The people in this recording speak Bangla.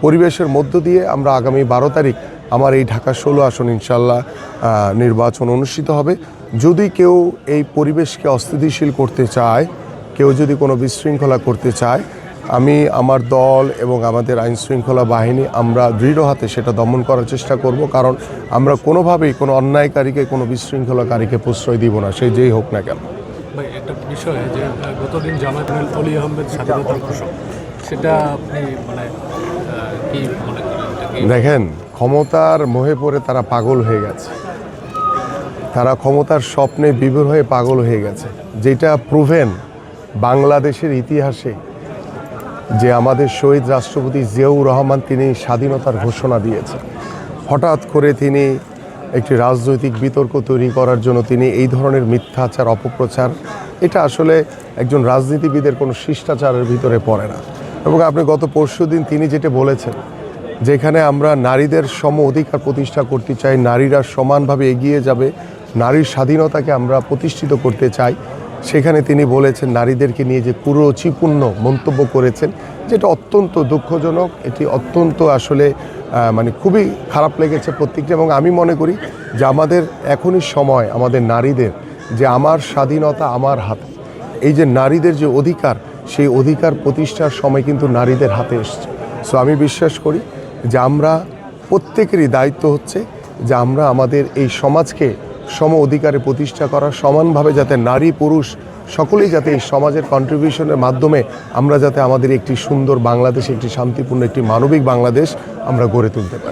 পরিবেশের মধ্য দিয়ে আমরা আগামী 12 তারিখ আমার এই ঢাকা 16 আসন ইনশাল্লাহ নির্বাচন অনুষ্ঠিত হবে। যদি কেউ এই পরিবেশকে অস্থিতিশীল করতে চায়, কেউ যদি কোনো বিশৃঙ্খলা করতে চায়, আমি আমার দল এবং আমাদের আইনশৃঙ্খলা বাহিনী আমরা দৃঢ় হাতে সেটা দমন করার চেষ্টা করব। কারণ আমরা কোনোভাবেই কোনো অন্যায়কারীকে, কোনো বিশৃঙ্খলাকারীকে প্রশ্রয় দিব না, সে যেই হোক না কেন। ভাই, একটা বিষয় যে গতদিন জামায়াতুল অলি আহমেদ স্বাধীনতার ঘোষক, সেটা আপনি কি মনে করেন? দেখেন, ক্ষমতার মোহে পড়ে তারা পাগল হয়ে গেছে, তারা ক্ষমতার স্বপ্নে বিভোর হয়ে পাগল হয়ে গেছে। যেটা প্রুভেন বাংলাদেশের ইতিহাসে, যে আমাদের শহীদ রাষ্ট্রপতি জিয়াউর রহমান তিনি স্বাধীনতার ঘোষণা দিয়েছেন, হঠাৎ করে তিনি একটি রাজনৈতিক বিতর্ক তৈরি করার জন্য তিনি এই ধরনের মিথ্যাচার, অপপ্রচার, এটা আসলে একজন রাজনীতিবিদের কোনো শিষ্টাচারের ভিতরে পড়ে না। এবং আপনি গত পরশুদিন তিনি যেটা বলেছেন, যেখানে আমরা নারীদের সম অধিকার প্রতিষ্ঠা করতে চাই, নারীরা সমানভাবে এগিয়ে যাবে, নারীর স্বাধীনতাকে আমরা প্রতিষ্ঠিত করতে চাই, সেখানে তিনি বলেছেন নারীদেরকে নিয়ে যে কুরুচিপূর্ণ মন্তব্য করেছেন, যেটা অত্যন্ত দুঃখজনক। এটি অত্যন্ত আসলে খুবই খারাপ লেগেছে প্রত্যেকটা। এবং আমি মনে করি যে আমাদের এখনই সময়, আমাদের নারীদের যে আমার স্বাধীনতা আমার হাতে, এই যে নারীদের যে অধিকার, সেই অধিকার প্রতিষ্ঠার সময় কিন্তু নারীদের হাতে এসছে। সো আমি বিশ্বাস করি যে আমরা প্রত্যেকেরই দায়িত্ব হচ্ছে যে আমরা আমাদের এই সমাজকে সম অধিকারে প্রতিষ্ঠা করা, সমানভাবে যাতে নারী পুরুষ সকলেই যাতে এই সমাজের কন্ট্রিবিউশনের মাধ্যমে আমরা যাতে আমাদের একটি সুন্দর বাংলাদেশ, একটি শান্তিপূর্ণ, একটি মানবিক বাংলাদেশ আমরা গড়ে তুলতে পারি।